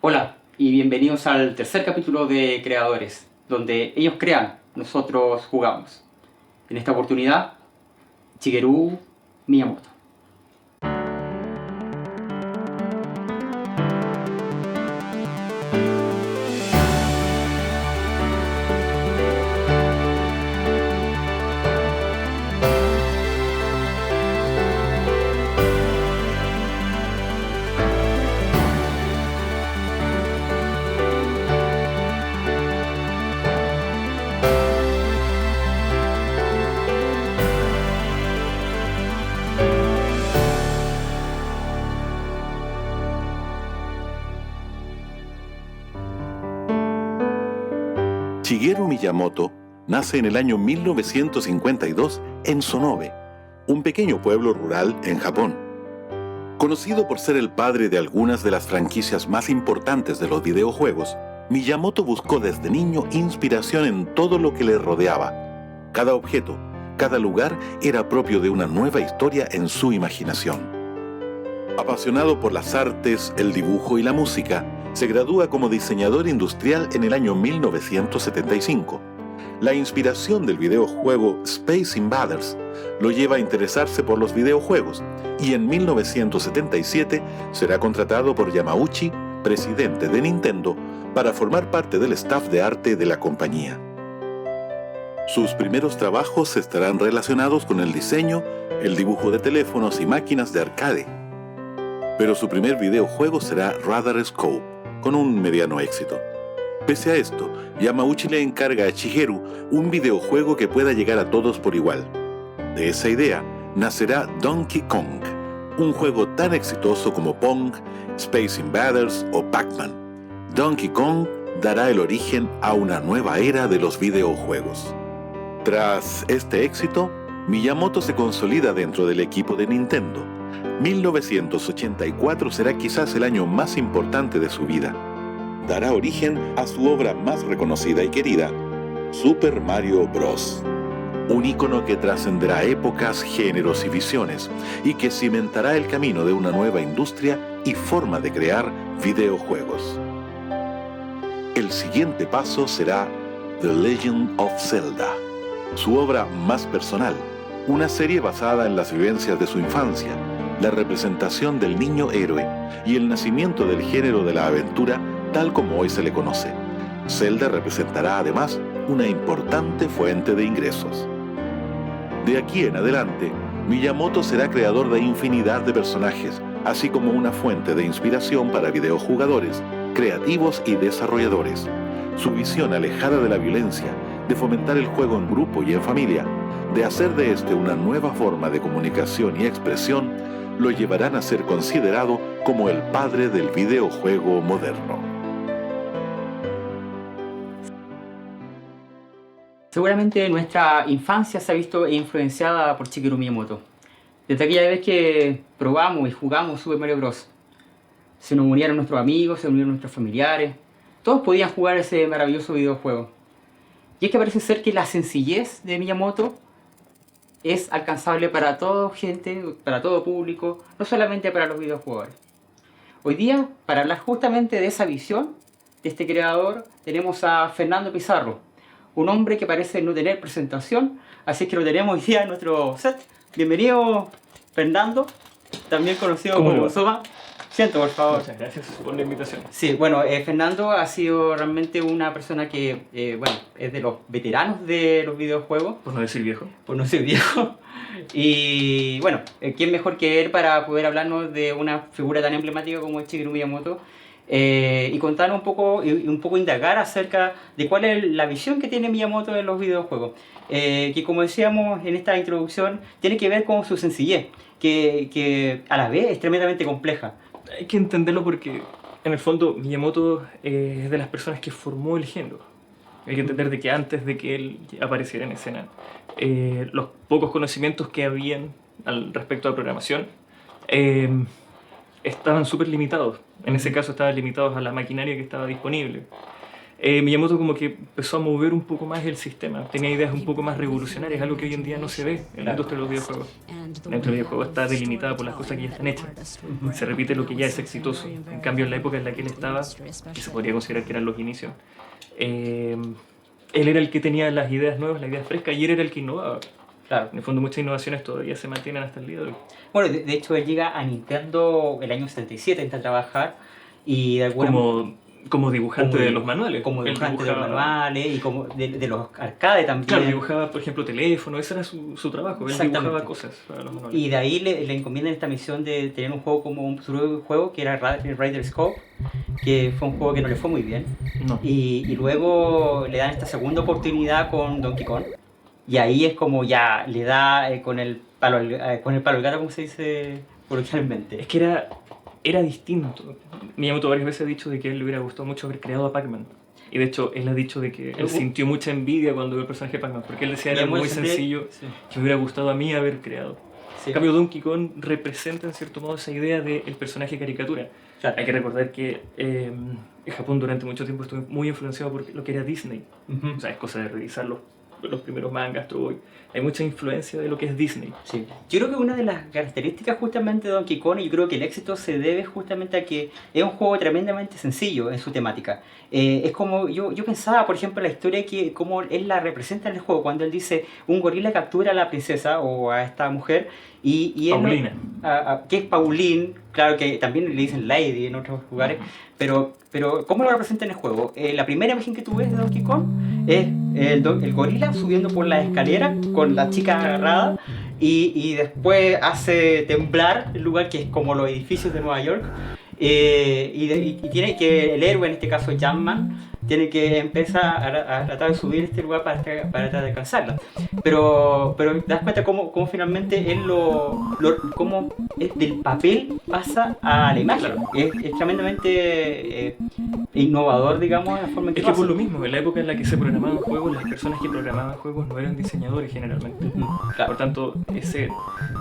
Hola y bienvenidos al tercer capítulo de Creadores, donde ellos crean, nosotros jugamos. En esta oportunidad, Shigeru Miyamoto. Shigeru Miyamoto nace en el año 1952 en Sonobe, un pequeño pueblo rural en Japón. Conocido por ser el padre de algunas de las franquicias más importantes de los videojuegos, Miyamoto buscó desde niño inspiración en todo lo que le rodeaba. Cada objeto, cada lugar era propio de una nueva historia en su imaginación. Apasionado por las artes, el dibujo y la música, se gradúa como diseñador industrial en el año 1975. La inspiración del videojuego Space Invaders lo lleva a interesarse por los videojuegos y en 1977 será contratado por Yamauchi, presidente de Nintendo, para formar parte del staff de arte de la compañía. Sus primeros trabajos estarán relacionados con el diseño, el dibujo de teléfonos y máquinas de arcade. Pero su primer videojuego será Radar Scope, con un mediano éxito. Pese a esto, Yamauchi le encarga a Shigeru un videojuego que pueda llegar a todos por igual. De esa idea nacerá Donkey Kong, un juego tan exitoso como Pong, Space Invaders o Pac-Man. Donkey Kong dará el origen a una nueva era de los videojuegos. Tras este éxito, Miyamoto se consolida dentro del equipo de Nintendo. 1984 será quizás el año más importante de su vida. Dará origen a su obra más reconocida y querida, Super Mario Bros. Un ícono que trascenderá épocas, géneros y visiones, y que cimentará el camino de una nueva industria y forma de crear videojuegos. El siguiente paso será The Legend of Zelda, su obra más personal, una serie basada en las vivencias de su infancia, la representación del niño héroe y el nacimiento del género de la aventura tal como hoy se le conoce. Zelda representará además una importante fuente de ingresos. De aquí en adelante, Miyamoto será creador de infinidad de personajes, así como una fuente de inspiración para videojugadores, creativos y desarrolladores. Su visión alejada de la violencia, de fomentar el juego en grupo y en familia, de hacer de este una nueva forma de comunicación y expresión, lo llevarán a ser considerado como el padre del videojuego moderno. Seguramente nuestra infancia se ha visto influenciada por Shigeru Miyamoto. Desde aquella vez que probamos y jugamos Super Mario Bros. Se nos unieron nuestros amigos, se unieron nuestros familiares. Todos podían jugar ese maravilloso videojuego. Y es que parece ser que la sencillez de Miyamoto es alcanzable para toda gente, para todo público, no solamente para los videojuegos. Hoy día, para hablar justamente de esa visión de este creador, tenemos a Fernando Pizarro, un hombre que parece no tener presentación, así que lo tenemos hoy día en nuestro set. Bienvenido, Fernando, también conocido como Soma. Siento, por favor. Muchas gracias por la invitación. Sí, bueno, Fernando ha sido realmente una persona que, es de los veteranos de los videojuegos. Por no decir viejo. Por no ser viejo. Y bueno, ¿quién mejor que él para poder hablarnos de una figura tan emblemática como es Shigeru Miyamoto? Y contarnos un poco indagar acerca de cuál es la visión que tiene Miyamoto en los videojuegos. Que como decíamos en esta introducción, tiene que ver con su sencillez, que a la vez es tremendamente compleja. Hay que entenderlo porque, en el fondo, Miyamoto es de las personas que formó el género. Hay que entender de que antes de que él apareciera en escena, los pocos conocimientos que habían respecto a programación estaban súper limitados. En ese caso estaban limitados a la maquinaria que estaba disponible. Miyamoto como que empezó a mover un poco más el sistema, tenía ideas un poco más revolucionarias, algo que hoy en día no se ve en la industria de los videojuegos. La industria de los videojuegos está delimitada por las cosas que ya están hechas, se repite lo que ya es exitoso. En cambio, en la época en la que él estaba, que se podría considerar que eran los inicios, él era el que tenía las ideas nuevas, las ideas frescas, y él era el que innovaba. Claro. En el fondo, muchas innovaciones todavía se mantienen hasta el día de hoy. Bueno, de hecho él llega a Nintendo el año 77, entra a trabajar y de alguna como dibujante de los manuales. Como dibujante de los manuales y como de los arcades también. Claro, dibujaba, por ejemplo, teléfono, ese era su trabajo, él dibujaba cosas para los manuales. Y de ahí le encomiendan esta misión de tener un juego como un juego que era Rider's Scope, que fue un juego que no le fue muy bien. No. Y luego le dan esta segunda oportunidad con Donkey Kong. Y ahí es como ya le da con el palo al gato, como se dice coloquialmente. Es que era distinto. Miyamoto varias veces ha dicho de que a él le hubiera gustado mucho haber creado a Pac-Man. Y de hecho, él ha dicho de que él sintió mucha envidia cuando vio el personaje de Pac-Man, porque él decía era muy sencillo, sí, que me hubiera gustado a mí haber creado. Sí. En cambio, Donkey Kong representa en cierto modo esa idea del personaje caricatura. Claro. Hay que recordar que en Japón durante mucho tiempo estuvo muy influenciado por lo que era Disney. O sea, es cosa de revisar los primeros mangas, Astro Boy. Hay mucha influencia de lo que es Disney. Sí. Yo creo que una de las características justamente de Donkey Kong, y yo creo que el éxito se debe justamente a que es un juego tremendamente sencillo en su temática. Es como, yo pensaba, por ejemplo, en la historia que como él la representa en el juego, cuando él dice, un gorila captura a la princesa o a esta mujer, y Paulina. Que es Pauline, claro que también le dicen Lady en otros lugares, pero ¿cómo lo representa en el juego? La primera imagen que tú ves de Donkey Kong es el gorila subiendo por la escalera con la chica agarrada y después hace temblar el lugar que es como los edificios de Nueva York y tiene que el héroe, en este caso Jumpman, tiene que empezar a tratar de subir este lugar para tratar de alcanzarla. Pero te das cuenta cómo finalmente él cómo del papel pasa a la imagen. Claro. Es tremendamente innovador, digamos, la forma en que es que por lo mismo, en la época en la que se programaban juegos, las personas que programaban juegos no eran diseñadores generalmente. Claro. Por tanto,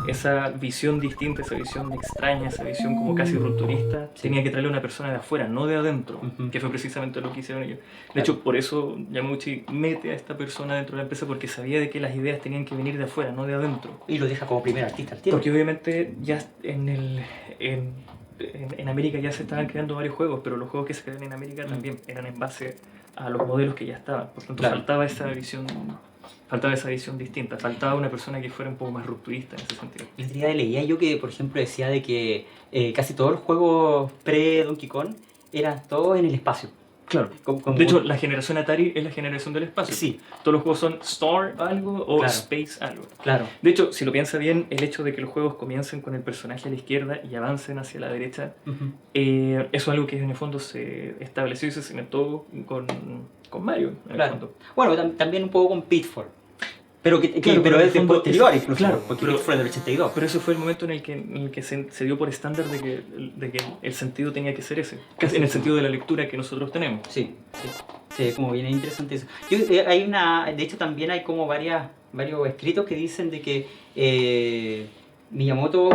esa visión distinta, esa visión extraña, esa visión como casi rupturista, tenía que traerle a una persona de afuera, no de adentro, que fue precisamente lo que hicieron ellos. De hecho, por eso Yamauchi mete a esta persona dentro de la empresa, porque sabía de que las ideas tenían que venir de afuera, no de adentro. Y lo deja como primer artista al tiempo. Porque obviamente ya en América ya se estaban creando varios juegos, pero los juegos que se crearon en América también eran en base a los modelos que ya estaban. Por tanto, claro, faltaba esa visión distinta, faltaba una persona que fuera un poco más rupturista en ese sentido. El otro día leía yo que, por ejemplo, decía de que casi todos los juegos pre-Donkey Kong eran todos en el espacio. Claro. De hecho, la generación Atari es la generación del espacio. Sí. Todos los juegos son Star algo o claro, Space algo. Claro. De hecho, si lo piensa bien, el hecho de que los juegos comiencen con el personaje a la izquierda y avancen hacia la derecha, eso es algo que en el fondo se estableció y se cimentó con Mario. En el fondo. Bueno, también un poco con Pitfall. Pero es de posterior, incluso, claro, porque fue del 82. Pero eso fue el momento en el que se dio por estándar de que el sentido tenía que ser ese, casi en el sentido de la lectura que nosotros tenemos. Sí, como bien interesante eso. De hecho también hay como varios escritos que dicen de que Miyamoto,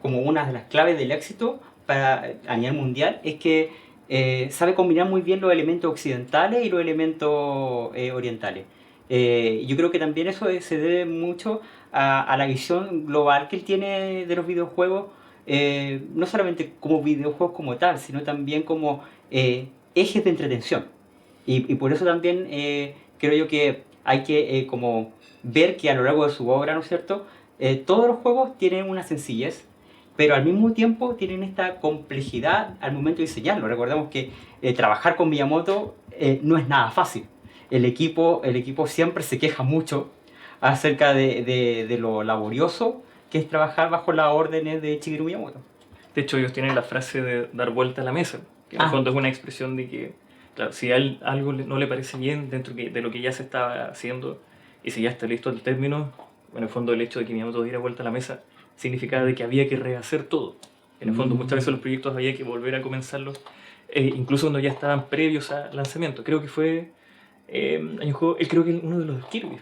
como una de las claves del éxito a nivel mundial, es que sabe combinar muy bien los elementos occidentales y los elementos orientales. Yo creo que también eso se debe mucho a la visión global que él tiene de los videojuegos, no solamente como videojuegos como tal, sino también como ejes de entretención. Y por eso también creo yo que hay que como ver que a lo largo de su obra, ¿no es cierto?, todos los juegos tienen una sencillez, pero al mismo tiempo tienen esta complejidad al momento de diseñarlo. Recordemos que trabajar con Miyamoto no es nada fácil. El equipo siempre se queja mucho acerca de lo laborioso que es trabajar bajo las órdenes de Shigeru Miyamoto. De hecho, ellos tienen la frase de dar vuelta a la mesa, que en el fondo es una expresión de que, claro, si a él algo no le parece bien dentro de lo que ya se estaba haciendo, y si ya está listo el término, en el fondo el hecho de que Miyamoto diera vuelta a la mesa significaba de que había que rehacer todo. En el fondo muchas veces los proyectos había que volver a comenzarlos, incluso cuando ya estaban previos al lanzamiento. Creo que fue... hay un juego, creo que uno de los Kirby.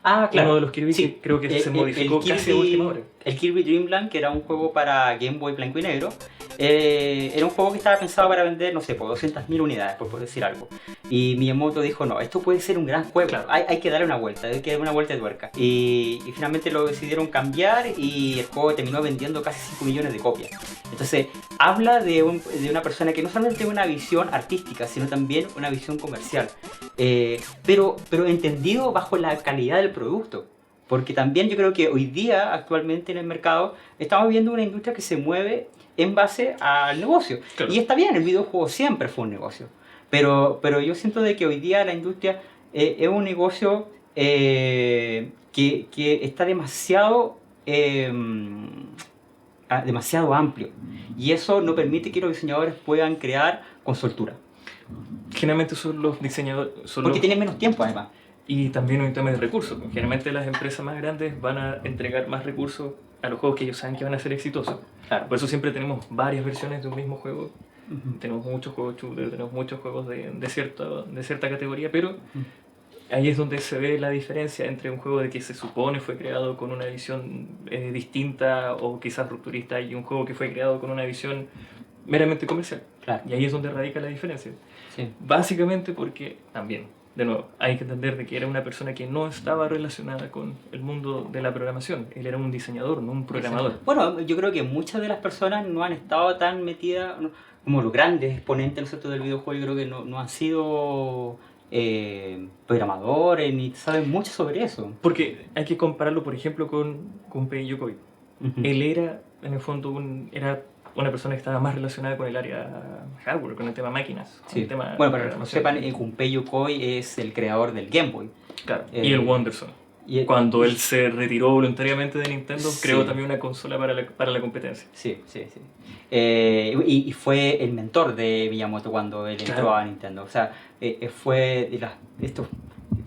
Ah, claro. Uno de los Kirby Sí, que creo que se modificó casi a última hora. El Kirby Dream Land, que era un juego para Game Boy blanco y negro, era un juego que estaba pensado para vender, no sé, por 200.000 unidades, por decir algo. Y Miyamoto dijo, no, esto puede ser un gran juego, Claro. hay que darle una vuelta, hay que darle una vuelta de tuerca. Y finalmente lo decidieron cambiar y el juego terminó vendiendo casi 5 millones de copias. Entonces, habla de una persona que no solamente tiene una visión artística, sino también una visión comercial. Pero entendido bajo la calidad del producto. Porque también yo creo que hoy día, actualmente en el mercado, estamos viendo una industria que se mueve en base al negocio. Claro. Y está bien, el videojuego siempre fue un negocio. Pero yo siento de que hoy día la industria es un negocio que está demasiado amplio. Y eso no permite que los diseñadores puedan crear con soltura. Generalmente son los diseñadores... Porque tienen menos tiempo, además. Y también un tema de recursos. Generalmente las empresas más grandes van a entregar más recursos a los juegos que ellos saben que van a ser exitosos. Claro. Por eso siempre tenemos varias versiones de un mismo juego. Uh-huh. Tenemos muchos juegos shooter, tenemos muchos juegos de cierta categoría, pero ahí es donde se ve la diferencia entre un juego de que se supone fue creado con una visión distinta o quizás rupturista y un juego que fue creado con una visión meramente comercial. Claro. Y ahí es donde radica la diferencia. Sí. Básicamente porque también, de nuevo, hay que entender de que era una persona que no estaba relacionada con el mundo de la programación. Él era un diseñador, no un programador. Exacto. Bueno, yo creo que muchas de las personas no han estado tan metidas, como los grandes exponentes, ¿no es cierto?, del videojuego. Yo creo que no han sido programadores ni saben mucho sobre eso. Porque hay que compararlo, por ejemplo, con Gunpei Yokoi. Uh-huh. Él era, en el fondo, era una persona que estaba más relacionada con el área hardware, con el tema máquinas. Sí. El tema Bueno, para los que no sepan, Gunpei Yokoi es el creador del Game Boy. Claro. Y el Wonderson. Y Cuando él se retiró voluntariamente de Nintendo, Sí. creó también una consola para la competencia. Sí. Y fue el mentor de Miyamoto cuando él entró Claro. a Nintendo. O sea, fue de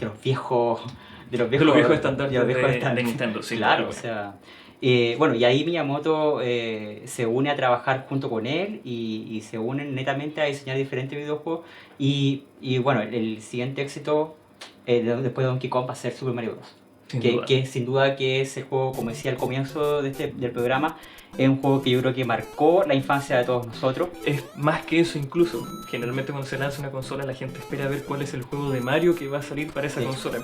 los viejos Estandartes de los viejos de estandartes. Nintendo, sí. Claro, o sea... bueno, y ahí Miyamoto se une a trabajar junto con él y se unen netamente a diseñar diferentes videojuegos. Y bueno, el siguiente éxito después de Donkey Kong va a ser Super Mario Bros. Que sin duda que es el juego, como decía al comienzo del programa, es un juego que yo creo que marcó la infancia de todos nosotros. Es más que eso incluso. Generalmente cuando se lanza una consola la gente espera ver cuál es el juego de Mario que va a salir para esa Sí. consola.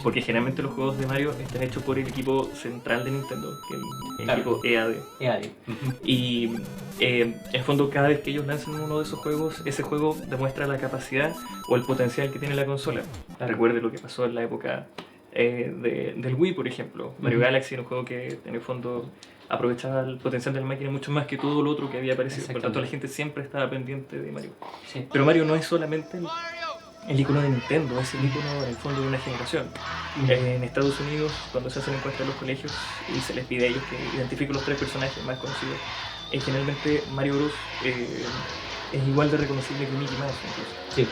Porque generalmente los juegos de Mario están hechos por el equipo central de Nintendo, que es el Claro. equipo EAD. Ujú. Y en el fondo cada vez que ellos lanzan uno de esos juegos, ese juego demuestra la capacidad o el potencial que tiene la consola. Claro. Recuerde lo que pasó en la época del Wii, por ejemplo. Mario Ujú. Galaxy era un juego que en el fondo aprovechaba el potencial de la máquina mucho más que todo lo otro que había aparecido. Por tanto, la gente siempre estaba pendiente de Mario. Sí. Pero Mario no es solamente el icono de Nintendo, es el icono en el fondo de una generación. En Estados Unidos, cuando se hacen encuestas en los colegios y se les pide a ellos que identifiquen los 3 personajes más conocidos, generalmente Mario Bros. Es igual de reconocible que Mickey Mouse incluso. Sí.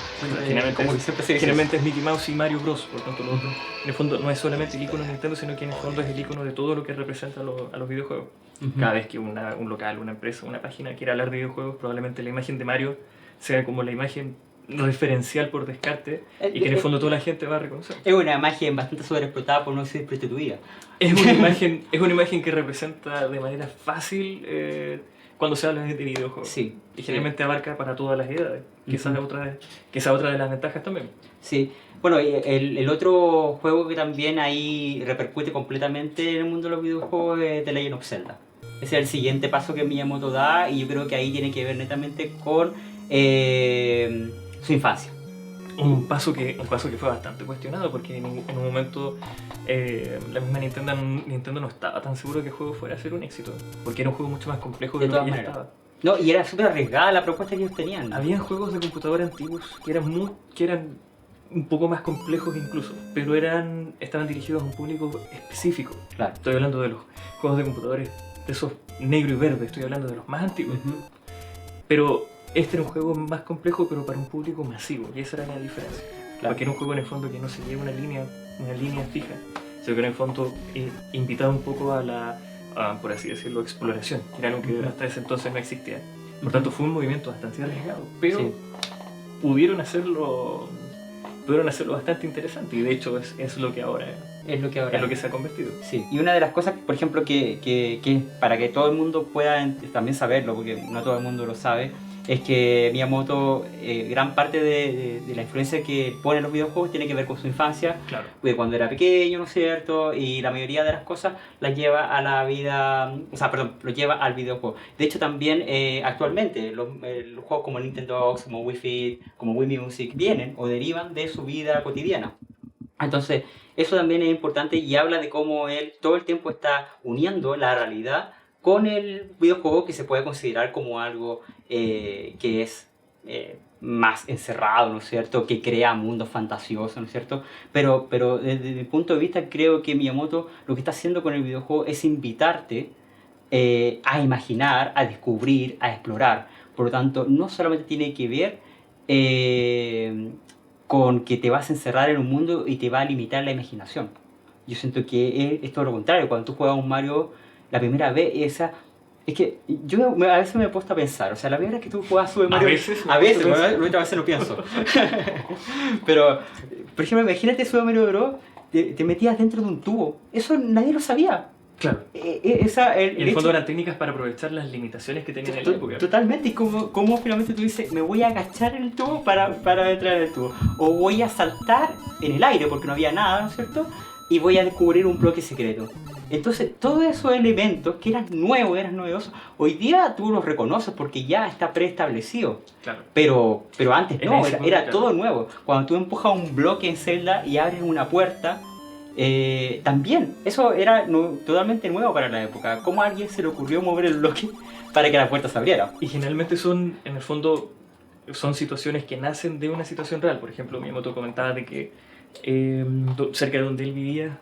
Generalmente es Mickey Mouse y Mario Bros. Por tanto, lo otro, en el fondo no es solamente el icono de Nintendo, sino que en el fondo es el icono de todo lo que representa a los videojuegos. Ujú. Cada vez que un local, una empresa, una página quiera hablar de videojuegos, probablemente la imagen de Mario sea como la imagen referencial por descarte y que en el fondo toda la gente va a reconocer. Es una imagen bastante sobreexplotada por no decir prostituida. Es una imagen que representa de manera fácil cuando se habla de videojuegos. Sí. Y generalmente abarca para todas las edades. Que esa es otra de las ventajas también. Sí. Bueno, y el otro juego que también ahí repercute completamente en el mundo de los videojuegos es The Legend of Zelda. Ese es el siguiente paso que Miyamoto da y yo creo que ahí tiene que ver netamente con su infancia. Un paso que fue bastante cuestionado porque en un momento la misma Nintendo no estaba tan seguro que el juego fuera a ser un éxito. Porque era un juego mucho más complejo de De lo que todas ya maneras. estaba. No, y era súper arriesgada la propuesta que ellos tenían. Había juegos de computadora antiguos que eran un poco más complejos incluso, pero estaban dirigidos a un público específico. Claro. Estoy hablando de los juegos de computadores de esos negro y verde, estoy hablando de los más antiguos. Ujú. Pero este era un juego más complejo, pero para un público masivo, y esa era la diferencia. Claro. Porque era un juego en el fondo que no seguía una línea fija, sino que en el fondo invitaba un poco por así decirlo, exploración, que era algo que hasta ese entonces no existía. Por tanto, fue un movimiento bastante arriesgado, pero Sí. pudieron hacerlo bastante interesante, y de hecho es lo que ahora es lo que ahora Es lo que se ha convertido. Sí, y una de las cosas, por ejemplo, que para que todo el mundo pueda también saberlo, porque no todo el mundo lo sabe, es que Miyamoto, gran parte de la influencia que pone en los videojuegos tiene que ver con su infancia, Claro. de cuando era pequeño, ¿no es cierto? Y la mayoría de las cosas las lleva a la vida, o sea, perdón, lo lleva al videojuego. De hecho, también actualmente los juegos como Nintendo Dogs, como Wii Fit, como Wii Music vienen o derivan de su vida cotidiana. Entonces, eso también es importante y habla de cómo él todo el tiempo está uniendo la realidad con el videojuego, que se puede considerar como algo que es más encerrado, ¿no es cierto? Que crea mundos fantasiosos, ¿no es cierto? Pero desde mi punto de vista creo que Miyamoto lo que está haciendo con el videojuego es invitarte a imaginar, a descubrir, a explorar. Por lo tanto, no solamente tiene que ver con que te vas a encerrar en un mundo y te va a limitar la imaginación. Yo siento que es todo lo contrario. Cuando tú juegas un Mario la primera vez, es que yo a veces me he puesto a pensar, o sea, la primera vez que tú juegas Super Mario... A veces, otra vez no pienso. Pero, por ejemplo, imagínate Super Mario Bros. Te metías dentro de un tubo. Eso nadie lo sabía. Claro. Y en el fondo eran técnicas para aprovechar las limitaciones que tenían en la época. Totalmente, y como finalmente tú dices, me voy a agachar en el tubo para entrar en el tubo. O voy a saltar en el aire porque no había nada, ¿no es cierto? Y voy a descubrir un bloque secreto. Entonces, todos esos elementos que eran nuevos, eran novedosos, hoy día tú los reconoces porque ya está preestablecido. Claro. Pero antes no, era claro. todo nuevo. Cuando tú empujas un bloque en Zelda y abres una puerta, también, eso era totalmente nuevo para la época. ¿Cómo a alguien se le ocurrió mover el bloque para que la puerta se abriera? Y generalmente son, en el fondo, son situaciones que nacen de una situación real. Por ejemplo, Miyamoto comentaba de que cerca de donde él vivía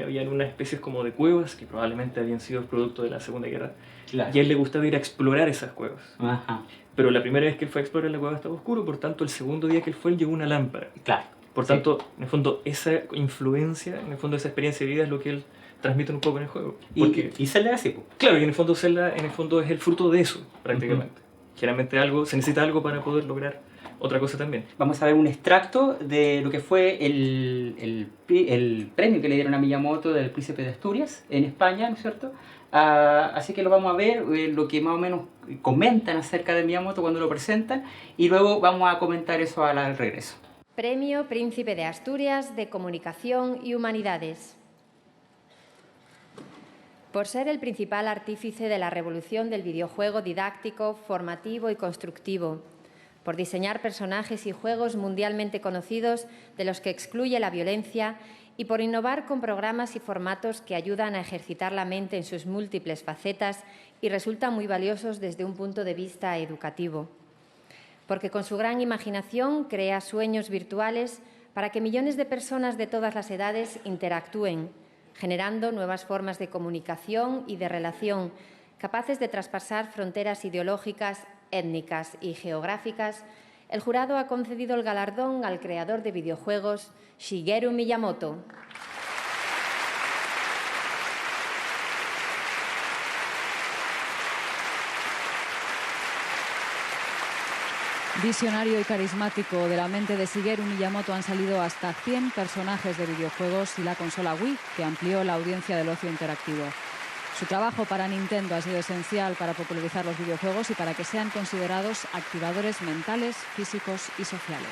había unas especies como de cuevas que probablemente habían sido producto de la Segunda Guerra. Claro. Y a él le gustaba ir a explorar esas cuevas. Ajá. Pero la primera vez que él fue a explorar la cueva estaba oscuro, por tanto el segundo día que él fue él llevó una lámpara. Claro. Por tanto, en el fondo, esa influencia, en el fondo, esa experiencia de vida es lo que él transmite un poco en el juego. Porque, y Zelda así, pues. claro, y en el fondo Zelda es el fruto de eso, prácticamente. Generalmente se necesita algo para poder lograr otra cosa también. Vamos a ver un extracto de lo que fue el premio que le dieron a Miyamoto del Príncipe de Asturias en España, ¿no es cierto? Así que lo vamos a ver, lo que más o menos comentan acerca de Miyamoto cuando lo presentan, y luego vamos a comentar eso al regreso. Premio Príncipe de Asturias de Comunicación y Humanidades. Por ser el principal artífice de la revolución del videojuego didáctico, formativo y constructivo, por diseñar personajes y juegos mundialmente conocidos de los que excluye la violencia y por innovar con programas y formatos que ayudan a ejercitar la mente en sus múltiples facetas y resultan muy valiosos desde un punto de vista educativo. Porque con su gran imaginación crea sueños virtuales para que millones de personas de todas las edades interactúen, generando nuevas formas de comunicación y de relación, capaces de traspasar fronteras ideológicas, étnicas y geográficas. El jurado ha concedido el galardón al creador de videojuegos, Shigeru Miyamoto. Visionario y carismático, de la mente de Shigeru Miyamoto han salido hasta 100 personajes de videojuegos y la consola Wii, que amplió la audiencia del ocio interactivo. Su trabajo para Nintendo ha sido esencial para popularizar los videojuegos y para que sean considerados activadores mentales, físicos y sociales.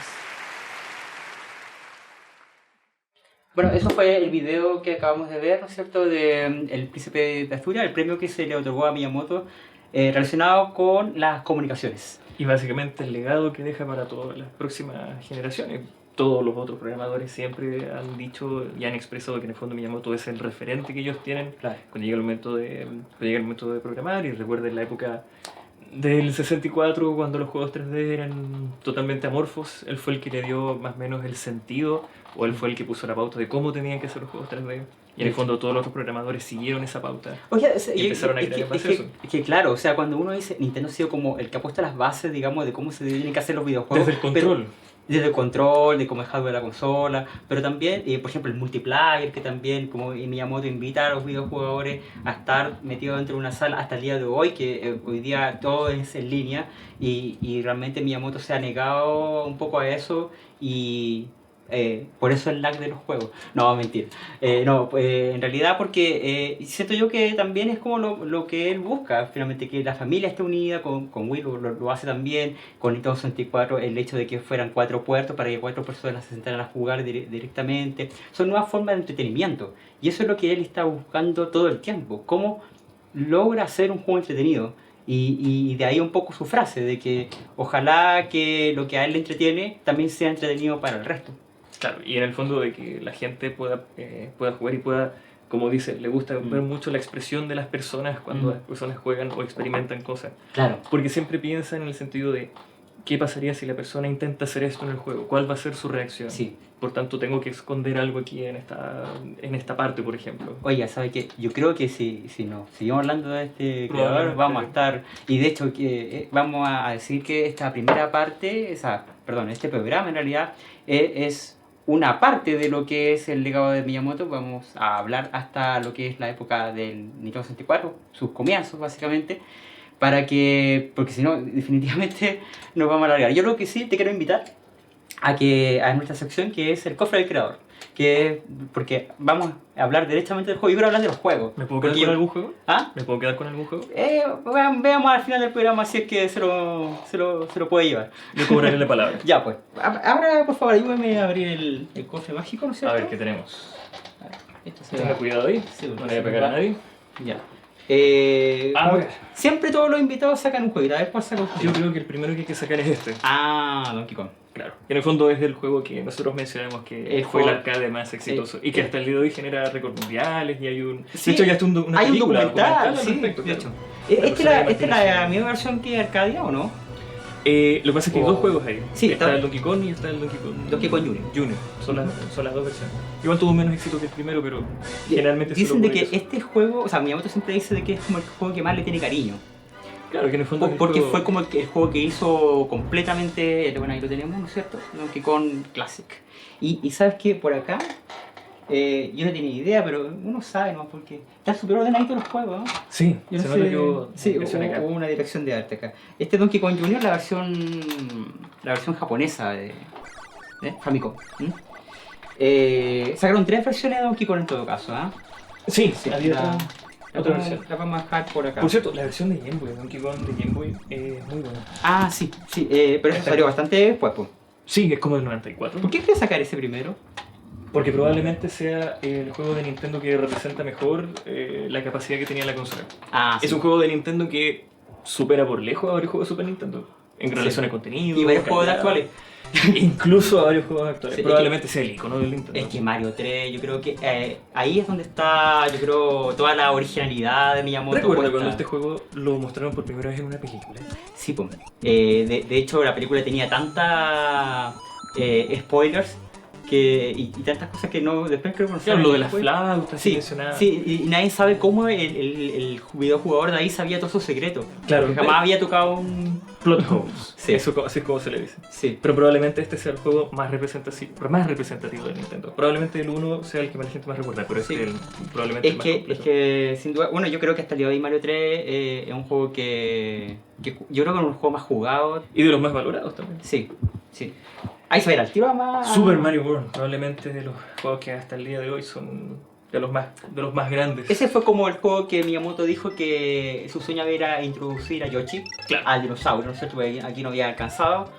Bueno, eso fue el video que acabamos de ver, ¿no es cierto?, de El Príncipe de Asturias, el premio que se le otorgó a Miyamoto relacionado con las comunicaciones. Y básicamente el legado que deja para todas las próximas generaciones. Todos los otros programadores siempre han dicho y han expresado que en el fondo Miyamoto es el referente que ellos tienen cuando llega el momento de programar. Y recuerden la época del 64, cuando los juegos 3D eran totalmente amorfos. Él fue el que le dio más o menos el sentido, o él fue el que puso la pauta de cómo tenían que ser los juegos 3D. Y en el fondo todos los otros programadores siguieron esa pauta. Oye, y empezaron a crear en base a eso. Es que claro, o sea, cuando uno dice Nintendo ha sido como el que ha puesto las bases, digamos, de cómo se tienen que hacer los videojuegos. Desde el control. Desde el control, de cómo es hardware de la consola, pero también, por ejemplo, el multiplayer, que también, como Miyamoto invita a los videojugadores a estar metidos dentro de una sala hasta el día de hoy, que hoy día todo es en línea, y realmente Miyamoto se ha negado un poco a eso, y Por eso el lag de los juegos. No, mentira. En realidad porque siento yo que también es como lo que él busca, finalmente, que la familia esté unida. Con Wii lo hace también, con Nintendo 64 el hecho de que fueran 4 puertos para que 4 personas se sentaran a jugar directamente. Son nuevas formas de entretenimiento y eso es lo que él está buscando todo el tiempo, cómo logra hacer un juego entretenido. Y de ahí un poco su frase de que ojalá que lo que a él le entretiene también sea entretenido para el resto. Claro, y en el fondo de que la gente pueda jugar y pueda, como dice, le gusta ver mucho la expresión de las personas cuando las personas juegan o experimentan cosas. Claro. Porque siempre piensa en el sentido de qué pasaría si la persona intenta hacer esto en el juego, cuál va a ser su reacción. Sí. Por tanto, tengo que esconder algo aquí en esta parte, por ejemplo. Oye, ¿sabes qué? Yo creo que si nos seguimos hablando de este creador, Probablemente. vamos a estar... Y de hecho, vamos a decir que esta primera parte, este programa en realidad es una parte de lo que es el legado de Miyamoto. Vamos a hablar hasta lo que es la época del Nintendo 64, sus comienzos básicamente, porque si no, definitivamente nos vamos a alargar. Yo creo que sí, te quiero invitar a nuestra sección, que es el cofre del creador, porque vamos a hablar directamente del juego. Yo quiero hablar de los juegos. ¿Me puedo quedar con algún juego? ¿Ah? ¿Me puedo quedar con algún juego? Veamos al final del programa si es que se lo puede llevar. Yo cobraré la palabra. Ya pues, ahora por favor ayúdame a abrir el cofre mágico, ¿no es cierto? A ver, ¿qué tenemos? Esto se Tenga va. cuidado ahí, Sí, no le voy a pegar a nadie. Ya. A ver. Siempre todos los invitados sacan un juego. A ver cuál saca un Yo juego. creo que el primero que hay que sacar es este. Donkey Kong. Claro. En el fondo es el juego que nosotros mencionamos que El fue el juego- arcade más exitoso y que hasta el día de hoy genera récords mundiales y hay un... Sí, de hecho, ya está una hay un película documental, al sí, respecto, de claro. hecho. La ¿Esta persona es que la mantiene misma versión que Arcadia o no? Lo que pasa es que hay Oh. dos juegos ahí. Sí, está está- el Donkey Kong y está el Donkey Kong Junior. Son las dos versiones. Igual tuvo menos éxito que el primero, pero generalmente Dicen solo de por que eso. este juego, o sea, Miyamoto siempre dice de que es como el juego que más le tiene cariño. Claro, que en el fondo es el Porque juego- fue como el juego que hizo completamente, bueno, ahí lo tenemos, ¿no es cierto? Donkey Kong Classic. Y sabes que por acá, yo no tenía idea, pero uno sabe, ¿no? Porque están súper ordenaditos los juegos, ¿no? Sí, Yo se no nota sé- que hubo sí, inversión acá. hubo una dirección de arte acá. Este Donkey Kong Jr. la versión japonesa de Famicom. Sacaron 3 versiones de Donkey Kong en todo caso, ¿ah? Sí, Sí, había la- otra versión. La vamos a dejar por acá. Por cierto, la versión de Game Boy, Donkey Kong de Game Boy, es muy buena. Ah, sí, pero eso salió bastante después, pues. Sí, es como del 94. ¿Por qué quieres sacar ese primero? Porque probablemente sea el juego de Nintendo que representa mejor la capacidad que tenía la consola. Ah, Es un juego de Nintendo que supera por lejos a varios juegos de Super Nintendo. En relación a contenido. Y varios juegos de calidad. actuales. Incluso a varios juegos actuales. Sí, Probablemente sea el icono del Nintendo. Es que Mario 3, yo creo que ahí es donde está, yo creo, toda la originalidad de Miyamoto. Recuerda puesta. cuando este juego lo mostraron por primera vez en una película. Sí, pues. De hecho, la película tenía tantas spoilers y tantas cosas que no después creo que no Claro, lo de las después. flautas, Sí, mencionaba. sí, y nadie sabe cómo el videojugador de ahí sabía todos sus secretos. Claro. Porque jamás había tocado un... Plot holes. Sí. Eso, así es como se le dice. Sí. Pero probablemente este sea el juego más representativo de Nintendo. Probablemente el 1 sea el que más la gente más recuerda, pero Sí. este probablemente Es el más que, completo. sin duda, bueno, yo creo que hasta el día de hoy Mario 3 es un juego que yo creo que es un juego más jugado. Y de los más valorados también. Sí, sí. Ahí se va a ir al tiro a más... Super Mario World, probablemente de los juegos que hasta el día de hoy son de los más grandes. Ese fue como el juego que Miyamoto dijo que su sueño era introducir a Yoshi, Claro. al dinosaurio, ¿no es cierto? Porque aquí no había alcanzado.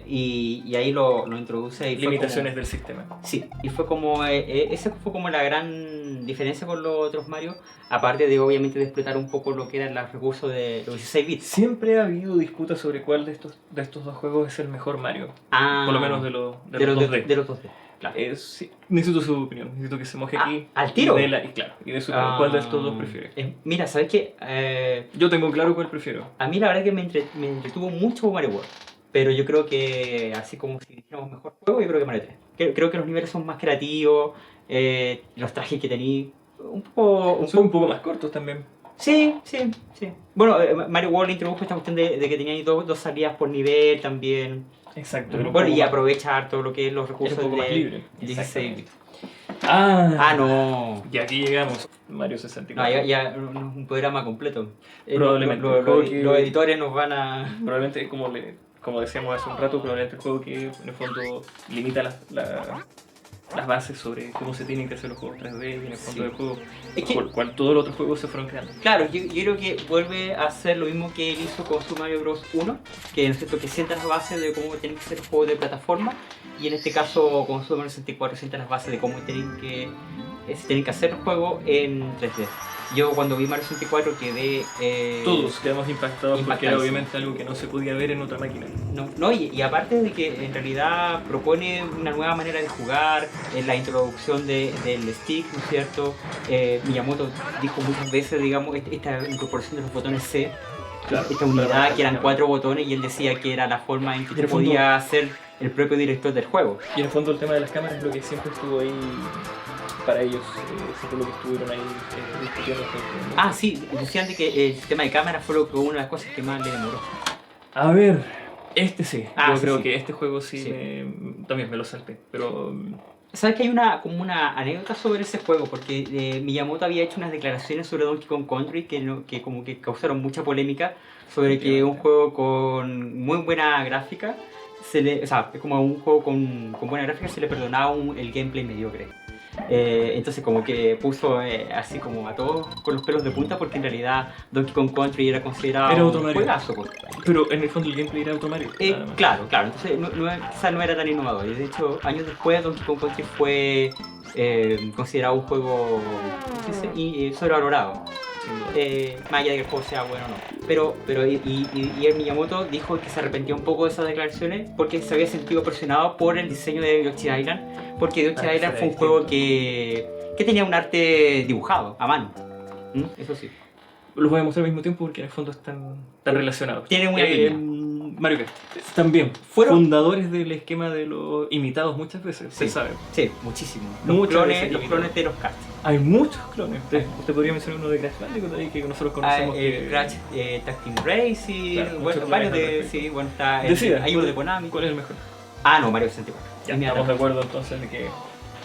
Y ahí lo introduce. Y fue Limitaciones como- del sistema. Sí, y fue como, esa fue como la gran diferencia con los otros Mario, aparte de obviamente de explotar un poco lo que eran los recursos de los 16 bits. Siempre ha habido disputas sobre cuál de estos dos juegos es el mejor Mario. Por lo menos de los 2D. De los 2D. Claro. Sí, necesito su opinión, necesito que se moje aquí. ¿al tiro? Y de su opinión, ¿cuál de estos dos prefiere? Mira, ¿sabes qué? Yo tengo claro cuál prefiero. A mí la verdad es que me entretuvo mucho Mario World. Pero yo creo que, así como si dijéramos mejor juego, yo creo que Mario 3. Creo que los niveles son más creativos, los trajes que tení, Son un poco más cortos también. Sí. Bueno, Mario World introdujo esta cuestión de que tenía dos salidas por nivel también. Exacto. Bueno, y aprovechar todo lo que es los recursos un poco más libre. 16 bits. No. Y aquí llegamos. Mario 64. No, ya no es un programa completo. Probablemente. Los editores nos van a... Probablemente como decíamos hace un rato, probablemente el juego que en el fondo limita las bases sobre cómo se tienen que hacer los juegos 3D y en el fondo Sí. del juego Es que- por el cual todos los otros juegos se fueron creando. Claro, yo creo que vuelve a hacer lo mismo que él hizo con Super Mario Bros. 1, que, ¿no es cierto?, que sienta las bases de cómo tienen que ser los juegos de plataforma, y en este caso con Super Mario 64 sienta las bases de cómo se tienen que hacer los juegos en 3D. Yo cuando vi Mario 64 quedé... Todos quedamos impactados porque era Impactadísimo. obviamente algo que no se podía ver en otra máquina. No, y aparte de que en realidad propone una nueva manera de jugar, en la introducción del stick, ¿no es cierto? Miyamoto dijo muchas veces, digamos, esta incorporación de los botones C, Claro, esta unidad claro, que eran claro. 4 botones, y él decía que era la forma en que Y en el fondo- podía ser el propio director del juego. Y en el fondo el tema de las cámaras es lo que siempre estuvo ahí para ellos, siempre lo que estuvieron ahí discutiendo. Ah, sí, decían de que el sistema de cámara fue una de las cosas que más le demoró. A ver, este sí. Ah, Yo sí, creo sí. que este juego sí, Sí. también me lo salté, pero ¿Sabes que hay como una anécdota sobre ese juego? Porque Miyamoto había hecho unas declaraciones sobre Donkey Kong Country que como que causaron mucha polémica sobre que un juego con muy buena gráfica, o sea, es como un juego con buena gráfica, se le perdonaba el gameplay mediocre. Entonces como que puso así como a todos con los pelos de punta, porque en realidad Donkey Kong Country era considerado Era un otro Mario. juegazo, pues. pero en el fondo el gameplay era Auto Mario. nada más. Claro, entonces quizás no era tan innovador. Y de hecho, años después, Donkey Kong Country fue considerado un juego, ¿cómo se dice?, y sobrevalorado. Sin duda. Más allá de que el juego sea bueno o no. Pero el Miyamoto dijo que se arrepentía un poco de esas declaraciones porque se había sentido presionado por el diseño de Yoshi Island, porque Yoshi Ah, Island eso fue un era juego que tenía un arte dibujado a mano. Eso sí. Los voy a mostrar al mismo tiempo porque en el fondo están relacionados. Tienen una línea. Mario Kart. También. Fueron- fundadores del esquema de los imitados muchas veces, Sí. se sabe. Sí, muchísimo. Muchas veces Los clones de los karts. Hay muchos clones. Usted podría mencionar uno de Crash Bandicoot ahí que nosotros conocemos. que... Crash Tag Team Racing, Claro, bueno, muchos varios clones al de... respecto. Sí, bueno, está... Decida, hay uno de Konami. ¿Cuál es el mejor? Ah, no, Mario 64. Ya Es mi estamos de atrás. acuerdo entonces de que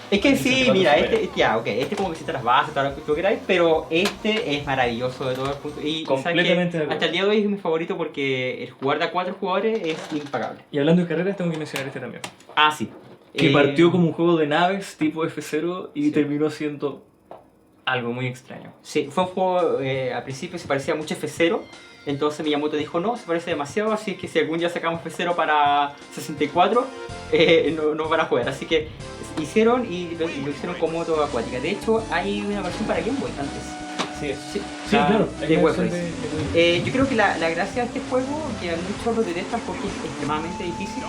Es que sí, 64 mira, supera. ya, ok, este como que cita las bases, todo lo que tú queráis, pero este es maravilloso de todo el punto. Y ¿sabes qué? Completamente de acuerdo. Hasta el día de hoy es mi favorito porque el jugar de a 4 jugadores es impagable. Y hablando de carreras, tengo que mencionar este también. Ah, sí. Que Eh, partió como un juego de naves tipo F0 y Sí. terminó siendo algo muy extraño. Sí, fue un juego, al principio se parecía mucho a F0, entonces Miyamoto dijo no, se parece demasiado, así que si algún día sacamos F0 para 64, no van a jugar. Así que hicieron y lo hicieron con moto acuática. De hecho, hay una versión para Game Boy antes. Sí, Sí, sí, claro. hay de una Web versión Race. Yo creo que la gracia de este juego, que a muchos lo detestan porque es extremadamente difícil,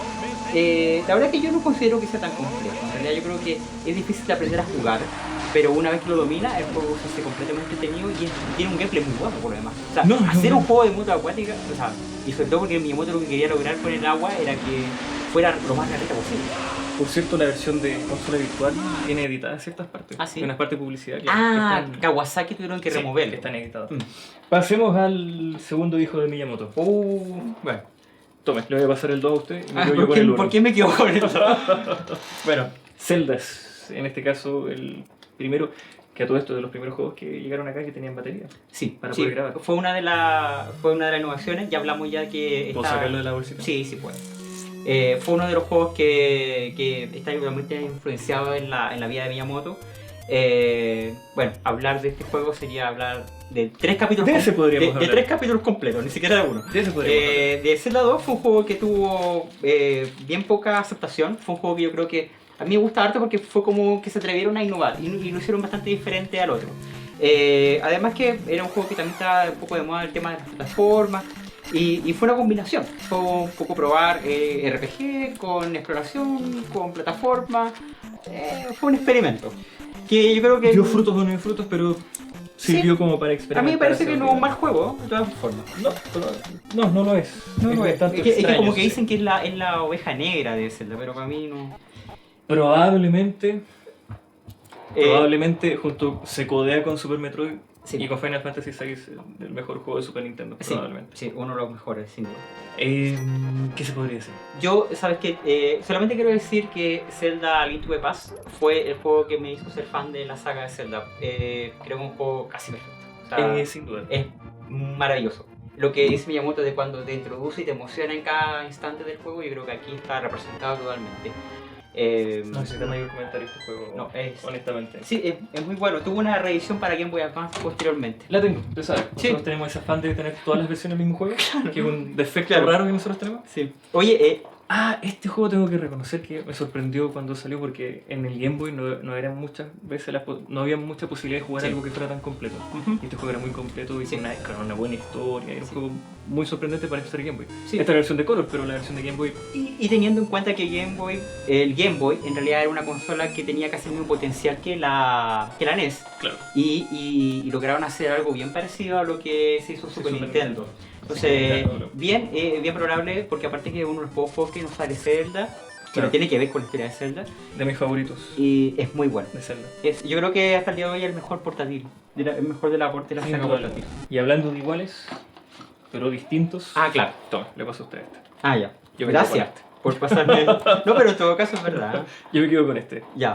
la verdad es que yo no considero que sea tan complejo. En realidad yo creo que es difícil de aprender a jugar, pero una vez que lo domina, el juego se hace completamente entretenido y tiene un gameplay muy bueno por lo demás. O sea, No, no, hacer no. un juego de moto acuática, o sea, y sobre todo porque Miyamoto lo que quería lograr con el agua era que fuera lo más realista posible. Por cierto, la versión de consola virtual tiene editadas ciertas partes. Ah, sí. Hay unas partes de publicidad que Ah, están, Kawasaki tuvieron que sí, removerlo. que están editadas. Mm. Pasemos al segundo hijo de Miyamoto. Bueno. Tome, le voy a pasar el 2 a usted y me Ah, quedo yo con el 1. ¿Por qué me equivoco con eso? Bueno, Zeldas, en este caso el primero, que a todo esto de los primeros juegos que llegaron acá que tenían batería. Sí, Para sí, poder grabar. fue una de las innovaciones. Ya hablamos ya que ¿Puedo sacarlo de la bolsita? Sí, sí puede. Fue uno de los juegos que está realmente influenciado en la vida de Miyamoto. Bueno, hablar de este juego sería hablar de 3 capítulos De ese podríamos de hablar. 3 capítulos completos, ni siquiera de uno. De eso podríamos hablar. De Zelda 2 fue un juego que tuvo bien poca aceptación. Fue un juego que yo creo que a mí me gusta harto porque fue como que se atrevieron a innovar y lo hicieron bastante diferente al otro. Además que era un juego que también estaba un poco de moda el tema de las plataformas y fue una combinación. Fue un poco probar RPG con exploración, con plataforma. Fue un experimento. Que yo creo que... Dio frutos o no dio frutos, pero sirvió como para A experimentar. mí me parece que hacer no es un algo. mal juego, de todas formas. No, pero no lo es. No, no es. bastante Es que extraño, como que sí. dicen que es la oveja negra de Zelda, pero para mí no. Probablemente Eh, junto se codea con Super Metroid Sí. y con Final Fantasy VI el mejor juego de Super Nintendo, sí, probablemente. sí, uno de los mejores, sin duda. ¿Qué se podría decir? Yo, ¿sabes qué? Solamente quiero decir que Zelda Link to the Past fue el juego que me hizo ser fan de la saga de Zelda. Creo que es un juego casi perfecto. O sea, Sin duda. es maravilloso. lo que dice Miyamoto de cuando te introduce y te emociona en cada instante del juego, yo creo que aquí está representado totalmente. No necesita mayor comentario este juego, No, honestamente. Sí, es muy bueno. Tuvo una reedición para Game Boy Advance posteriormente. La tengo, tú sabes. Sí. Nosotros tenemos ese afán de tener todas las versiones del mismo juego, que es un defecto Claro. raro que nosotros tenemos. Sí. Oye, Este juego tengo que reconocer que me sorprendió cuando salió porque en el Game Boy no eran muchas veces no había mucha posibilidad de jugar Sí. algo que fuera tan completo. Ujú. Y este juego era muy completo y Sí. con una buena historia. Era un Sí. juego muy sorprendente para empezar Game Boy. Sí. Esta es la versión de Color, pero la versión de Game Boy y teniendo en cuenta que el Game Boy en realidad era una consola que tenía casi el mismo potencial que la NES. claro. Y lograron hacer algo bien parecido a lo que se hizo Super Nintendo. Entonces, Claro. bien probable, porque aparte que es uno de los pocos juegos que no sale Zelda, que Claro. no tiene que ver con la historia de Zelda, De mis favoritos y es muy bueno. de Zelda. Yo creo que hasta el día de hoy es el mejor portátil, el mejor de la Sin saga duda portátil. alguna. Y hablando de iguales, pero distintos. Ah, claro. Toma, le paso a usted este. Ah, ya. Yo me Gracias quedo por pasarme. No, pero en todo caso es verdad. Yo me quedo con este. Ya.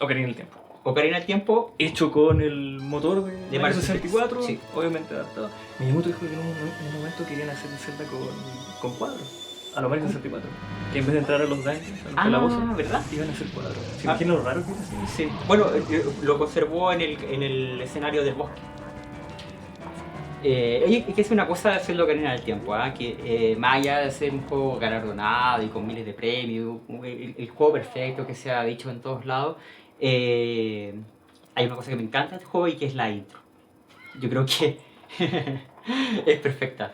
Ocarina del Tiempo. Ocarina del Tiempo. Hecho con el motor de De Mario Mario 64, sí. obviamente adaptado. Miyamoto dijo que en un momento querían hacer el Zelda con cuadros, a lo Mario 64. Que en vez de entrar a los dungeons, a los calabozos, ¿verdad? iban a hacer cuadros. ¿Se Ah. imaginan lo raro que era así? Sí. Bueno, lo conservó en el escenario del bosque. Oye, que es una cosa de hacerlo Ocarina del Tiempo, que más allá de ser un juego galardonado y con miles de premios, el juego perfecto que se ha dicho en todos lados, hay una cosa que me encanta de este juego y que es la intro. Yo creo que es perfecta.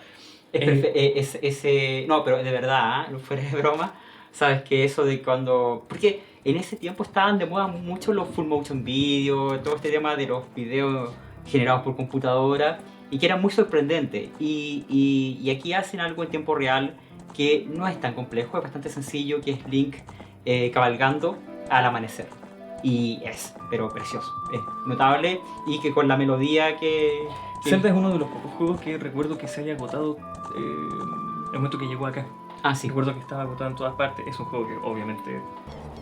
No, pero de verdad, fuera de broma, sabes que eso de cuando... Porque en ese tiempo estaban de moda mucho los full motion video, todo este tema de los videos generados por computadora, y que era muy sorprendente. Y aquí hacen algo en tiempo real que no es tan complejo, es bastante sencillo, que es Link cabalgando al amanecer. Y pero precioso, es notable, y que con la melodía que Zelda es uno de los pocos juegos que recuerdo que se haya agotado en el momento que llegó acá. Ah, sí. Recuerdo que estaba agotado en todas partes. Es un juego que obviamente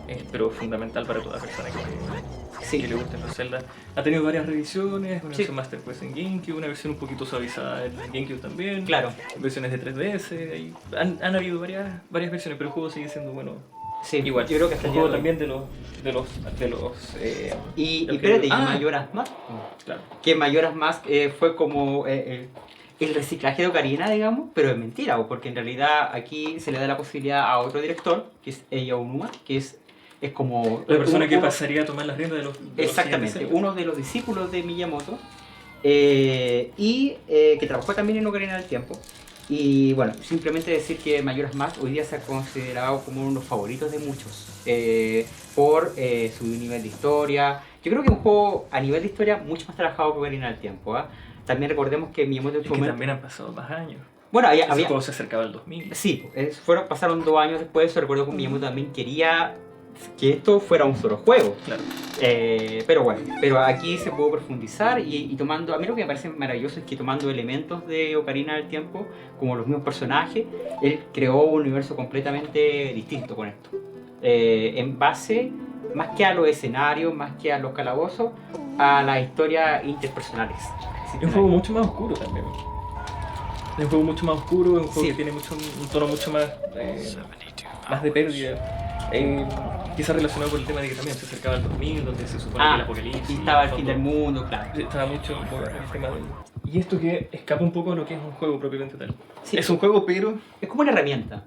es pero fundamental para toda persona que le gusten los Zelda. Ha tenido varias revisiones, una versión Master Quest en GameCube, una versión un poquito suavizada en GameCube también. Claro. Versiones de 3DS. Han habido varias versiones, pero el juego sigue siendo bueno. Sí, Igual, yo creo que hasta el el día juego de hoy. también Y del espérate, que- y Majora's Mask. claro. Que Majora's Mask fue como el reciclaje de Ocarina, digamos, pero es mentira, porque en realidad aquí se le da la posibilidad a otro director, que es Eiji Onuma, que es como... La persona que uno- pasaría a tomar las riendas de los Exactamente, siguientes Zelda. uno de los discípulos de Miyamoto, que trabajó también en Ocarina del Tiempo. Y bueno, simplemente decir que Majora's Mask hoy día se ha considerado como uno de los favoritos de muchos por su nivel de historia. Yo creo que es un juego a nivel de historia mucho más trabajado que Ocarina del Tiempo. También recordemos que Miyamoto en Es su que momento... también han pasado más años. Bueno, Ese había... juego se acercaba al 2000. Sí, pasaron 2 años después de eso. Recuerdo que Miyamoto también quería que esto fuera un solo juego. Claro. Pero bueno, pero aquí se pudo profundizar y tomando, a mí lo que me parece maravilloso es que tomando elementos de Ocarina del Tiempo, como los mismos personajes, él creó un universo completamente distinto con esto. En base, más que a los escenarios, más que a los calabozos, a las historias interpersonales. Es un juego mucho más oscuro también. Es un juego mucho más oscuro, es un juego Sí. que tiene un tono mucho más, más de pérdida. Quizás relacionado con el tema de que también se acercaba al 2000, donde se supone que el apocalipsis. y estaba el todo- fin del mundo, claro. Estaba mucho el tema del... Y esto que escapa un poco a lo que es un juego propiamente tal. Sí. Es un juego, pero Es como una herramienta.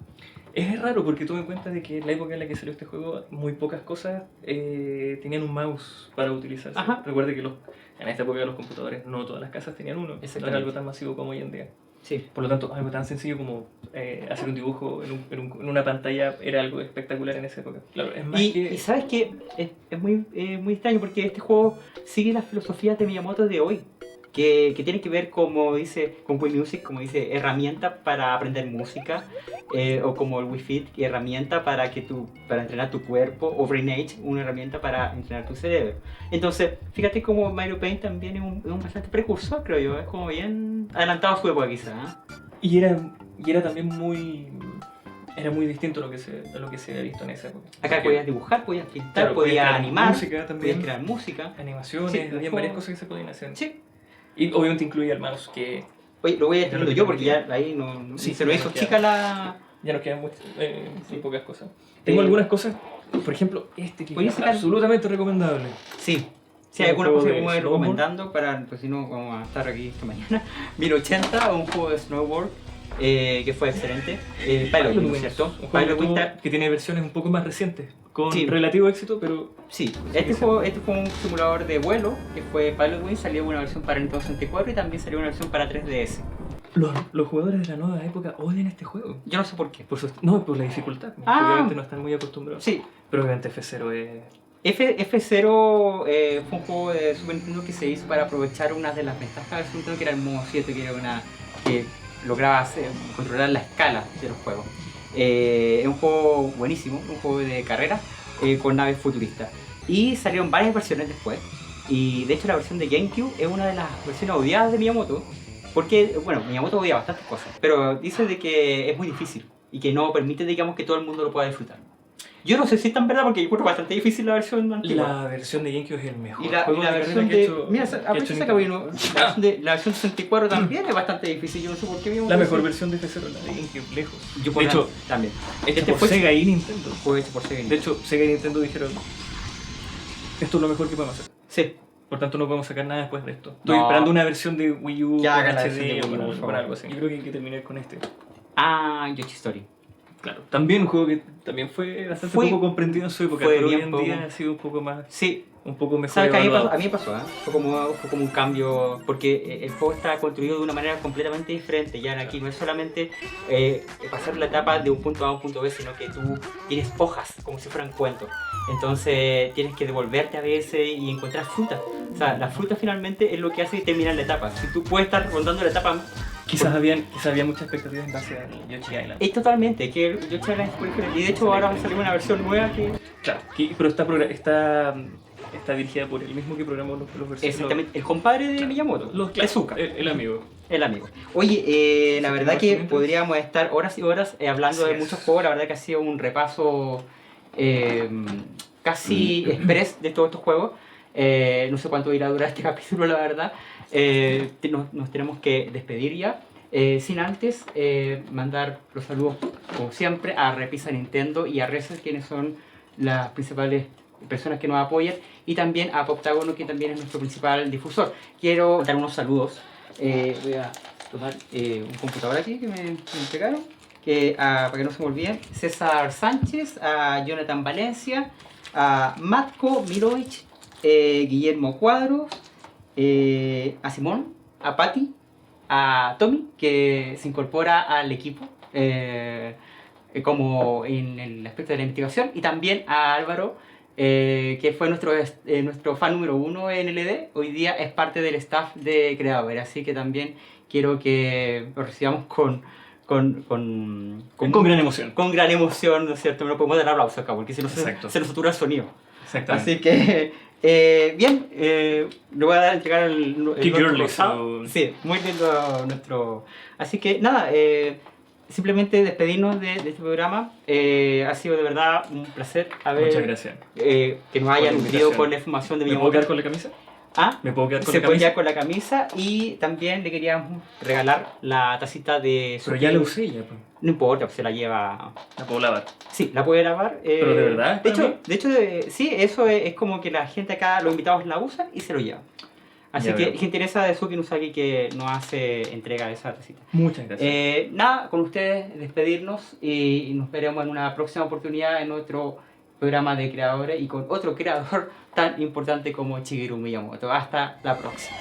es raro porque tuve en cuenta de que en la época en la que salió este juego, muy pocas cosas tenían un mouse para utilizarse. Ajá. Recuerde que en esta época de los computadores no todas las casas tenían uno. No Exactamente. era algo tan masivo como hoy en día. Sí. Por lo tanto, algo tan sencillo como hacer un dibujo en una pantalla era algo espectacular en esa época. Claro, es más que... Y sabes que es muy extraño porque este juego sigue las filosofías de Miyamoto de hoy, que tiene que ver, como dice, con Wii Music, como dice, herramienta para aprender música, o como el Wii Fit, herramienta para entrenar tu cuerpo, o Brain Age, una herramienta para entrenar tu cerebro. Entonces, fíjate como Mario Paint también es un bastante precursor, creo yo, es como bien adelantado a su época quizá. Y era también era muy distinto a lo que se había visto en esa época. Acá Porque, podías dibujar, podías pintar, claro, podías podías crear animar, música también. podías crear música. animaciones, Sí, había como- varias cosas que se podían hacer. Sí. Y obviamente incluía el mouse, que Oye, lo voy a ir escribiendo yo porque ya ahí Sí, se lo ya hizo nos queda. chica la... Ya nos quedan muy pocas cosas. Tengo algunas cosas, por ejemplo, que ¿Puedes es sacar? absolutamente recomendable. Sí. Sí, Un hay algunas juego cosas que de voy a ir snowboard. recomendando para, pues si no, vamos a estar aquí esta mañana. 1080, un juego de snowboard que fue excelente. Pilot Wings, ¿cierto? Un juego Pilot Wings que tiene versiones un poco más recientes, con Sí. relativo éxito, pero sí, este fue un simulador de vuelo que fue Pilot Wings, salió una versión para Nintendo 64 y también salió una versión para 3DS. los jugadores de la nueva época odian este juego. Yo no sé por qué. No, por la dificultad. Ah. Obviamente no están muy acostumbrados. Sí, Pero obviamente F0 es... F0 fue un juego de Super Nintendo que se hizo para aprovechar una de las ventajas de Super Nintendo, que era el modo 7, que era que lograba controlar la escala de los juegos. Es un juego buenísimo, un juego de carreras con naves futuristas. Y salieron varias versiones después. Y de hecho la versión de GameCube es una de las versiones odiadas de Miyamoto. Porque, bueno, Miyamoto odia bastantes cosas, pero dice de que es muy difícil y que no permite, digamos, que todo el mundo lo pueda disfrutar. Yo no sé si es tan verdad porque yo encuentro bastante difícil la versión antigua. La versión de GameCube es el mejor Y la juego de versión carrera que ha de... hecho. Mira, que ha hecho aprovecha esa Nintendo. cabina. La versión 64 también es bastante difícil. Yo no sé por qué Miyamoto La mejor dice- versión de F0 es la de GameCube, lejos. Yo De hecho, también. hecha Este por fue- Sega y Nintendo. Fue hecho por Sega. De hecho, Sega y Nintendo dijeron: esto es lo mejor que podemos hacer. Sí. Por tanto, no podemos sacar nada después de esto. Estoy No. esperando una versión de Wii U Ya, con hagan la versión de HD Wii U, o por con favor. algo así. Yo creo que hay que terminar con este. Ah, Yoshi Story. Claro. También un juego que también fue bastante Fue- poco comprendido en su época, fue pero hoy bien en poco. día ha sido un poco mejor ¿Sabes qué? evaluado. A mí me pasó, ¿eh? Fue como un cambio, porque el juego está construido de una manera completamente diferente. Ya aquí no es solamente pasar la etapa de un punto A a un punto B, sino que tú tienes hojas, como si fueran cuentos. Entonces tienes que devolverte a veces y encontrar fruta. O sea, la fruta finalmente es lo que hace terminar la etapa. Si tú puedes estar rondando la etapa... Quizás había muchas expectativas en base a Yoshi Island. Es totalmente, que yo Island es muy diferente. Y de hecho ahora va a salir una versión nueva que... Claro, pero está dirigida por el mismo que programó los versiones. Exactamente, el compadre de Miyamoto, Tezuka. El amigo. El amigo. Oye, la Sí, verdad tengo que argumentos. podríamos estar horas y horas hablando Así de es. muchos juegos. La verdad que ha sido un repaso casi express de todos estos juegos. No sé cuánto irá a durar este capítulo, la verdad. Nos tenemos que despedir ya. Sin antes mandar los saludos, como siempre, a Repisa Nintendo y a Reset, quienes son las principales personas que nos apoyan, y también a Poptagono, que también es nuestro principal difusor. Quiero dar unos saludos. Voy a tomar un computador aquí que me entregaron, para que no se me olviden. César Sánchez, a Jonathan Valencia, a Matko Mirovic, Guillermo Cuadros, a Simón, a Patti, a Tommy, que se incorpora al equipo como en el aspecto de la investigación, y también a Álvaro, que fue nuestro fan número 1 en LD. Hoy día es parte del staff de Creador, así que también quiero que lo recibamos con gran emoción. Con gran emoción, ¿no es cierto? No podemos dar aplausos acá, porque si no Exacto. se nos satura el sonido. Exactamente. Así que, bien, le voy a entregar el Qué nuestro girly rosado. su- Sí, muy lindo nuestro... Así que, nada, simplemente despedirnos de este programa. Ha sido de verdad un placer Muchas gracias. que nos Por hayan la nutrido invitación. con la información de ¿Me puedo Miyamoto. quedar con la camisa? Ah, ¿Me puedo quedar con se la puede camisa? quedar con la camisa, y también le queríamos regalar la tacita de... Pero ya la usé ya, pues. No importa, pues se la lleva... La puedo lavar. Sí, la puede lavar. ¿Pero de verdad? De ¿Para mí? hecho, sí, eso es como que la gente acá, los invitados la usan y se lo llevan. Así Ya que, veo. quien interesa de Suki Nusaki, que nos hace entrega de esa tacita. Muchas gracias. Nada, con ustedes despedirnos y nos veremos en una próxima oportunidad en otro programa de creadores y con otro creador tan importante como Shigeru Miyamoto. Hasta la próxima.